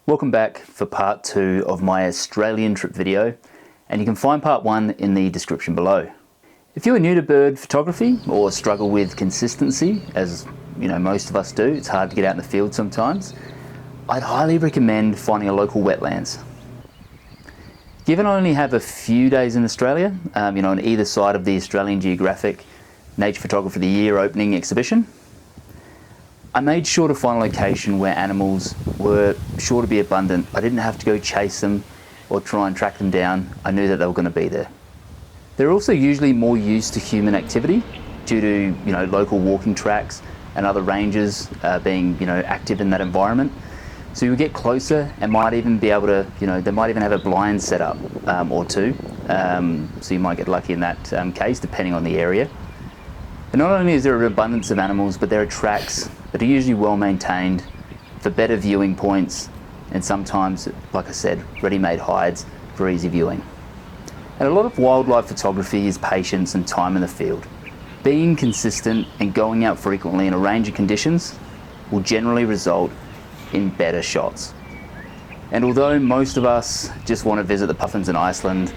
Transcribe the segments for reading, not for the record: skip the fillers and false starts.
Welcome back for part 2 of my Australian trip video, and you can find part 1 in the description below. If you are new to bird photography or struggle with consistency, as you know most of us do, it's hard to get out in the field sometimes, I'd highly recommend finding a local wetlands. Given I only have a few days in Australia, on either side of the Australian Geographic Nature Photography of the Year opening exhibition, I made sure to find a location where animals were sure to be abundant. I didn't have to go chase them or try and track them down. I knew that they were going to be there. They're also usually more used to human activity due to local walking tracks and other rangers being active in that environment. So you get closer and might even be able to, they might even have a blind set up or two. So you might get lucky in that case, depending on the area. And not only is there an abundance of animals, but there are tracks that are usually well maintained for better viewing points, and sometimes, like I said, ready-made hides for easy viewing. And a lot of wildlife photography is patience and time in the field. Being consistent and going out frequently in a range of conditions will generally result in better shots. And although most of us just want to visit the puffins in Iceland,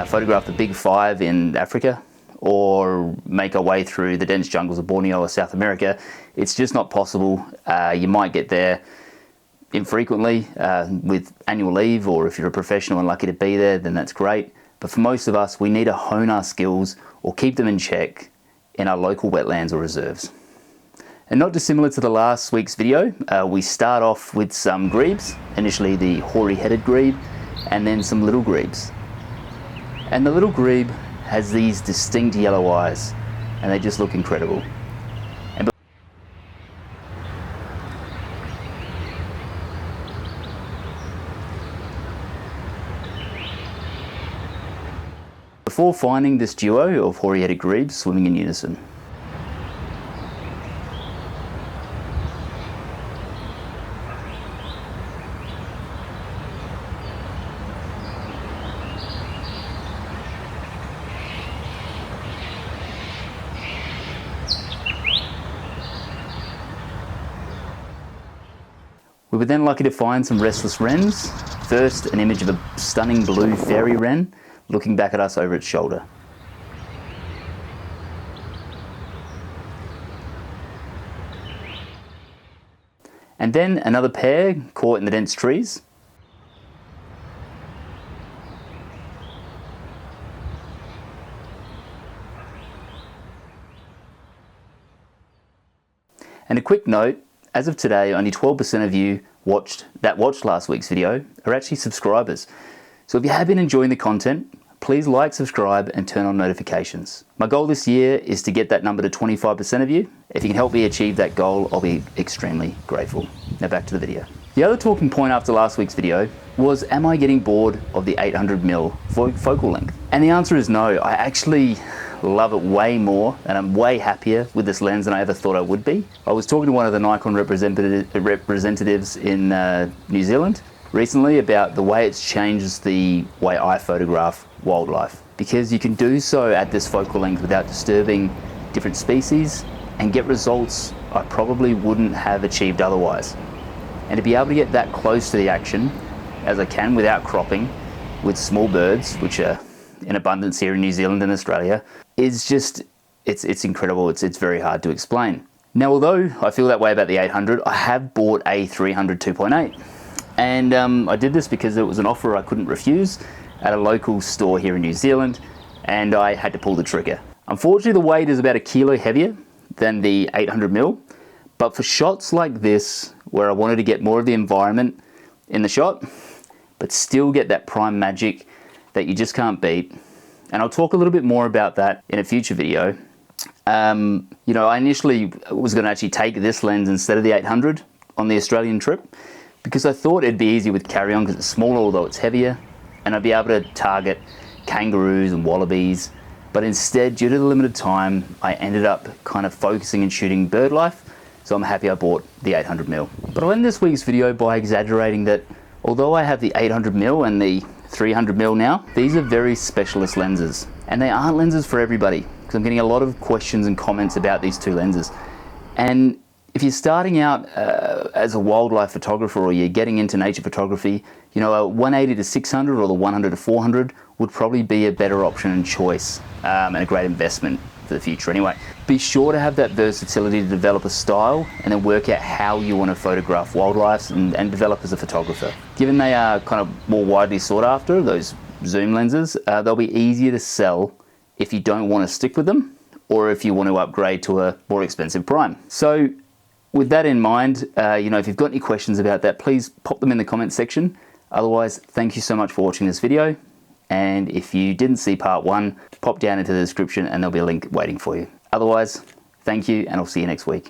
photograph the big five in Africa, or make our way through the dense jungles of Borneo or South America, it's just not possible. You might get there infrequently with annual leave, or if you're a professional and lucky to be there, then that's great. But for most of us, we need to hone our skills or keep them in check in our local wetlands or reserves. And not dissimilar to the last week's video, we start off with some grebes, initially the hoary-headed grebe, and then some little grebes. And the little grebe has these distinct yellow eyes, and they just look incredible. And before finding this duo of hoary-headed grebes swimming in unison. We were then lucky to find some restless wrens. First, an image of a stunning blue fairy wren looking back at us over its shoulder. And then another pair caught in the dense trees. And a quick note, as of today, only 12% of you watched last week's video are actually subscribers. So if you have been enjoying the content, please like, subscribe, and turn on notifications. My goal this year is to get that number to 25% of you. If you can help me achieve that goal, I'll be extremely grateful. Now back to the video. The other talking point after last week's video was, am I getting bored of the 800mm focal length? And the answer is no. I actually love it way more, and I'm way happier with this lens than I ever thought I would be. I was talking to one of the Nikon representatives in New Zealand recently about the way it's changed the way I photograph wildlife, because you can do so at this focal length without disturbing different species and get results I probably wouldn't have achieved otherwise. And to be able to get that close to the action as I can without cropping with small birds, which are in abundance here in New Zealand and Australia, is just, it's incredible. It's very hard to explain. Now, although I feel that way about the 800, I have bought a 300 2.8. And I did this because it was an offer I couldn't refuse at a local store here in New Zealand, and I had to pull the trigger. Unfortunately, the weight is about 1 kilo heavier than the 800mm, but for shots like this, where I wanted to get more of the environment in the shot, but still get that prime magic that you just can't beat. And I'll talk a little bit more about that in a future video. I initially was going to actually take this lens instead of the 800 on the Australian trip, because I thought it'd be easier with carry-on because it's smaller, although it's heavier, and I'd be able to target kangaroos and wallabies. But instead, due to the limited time, I ended up kind of focusing and shooting bird life, so I'm happy I bought the 800mm. But I'll end this week's video by exaggerating that although I have the 800mm and the 300mm now, these are very specialist lenses, and they aren't lenses for everybody, because I'm getting a lot of questions and comments about these two lenses. And if you're starting out as a wildlife photographer, or you're getting into nature photography, you know, a 180 to 600 or the 100 to 400 would probably be a better option and choice, and a great investment for the future anyway. Be sure to have that versatility to develop a style and then work out how you want to photograph wildlife and develop as a photographer. Given they are kind of more widely sought after, those zoom lenses, they'll be easier to sell if you don't want to stick with them, or if you want to upgrade to a more expensive prime. So with that in mind, you know, if you've got any questions about that, please pop them in the comments section. Otherwise, thank you so much for watching this video. And if you didn't see part 1, pop down into the description and there'll be a link waiting for you. Otherwise, thank you, and I'll see you next week.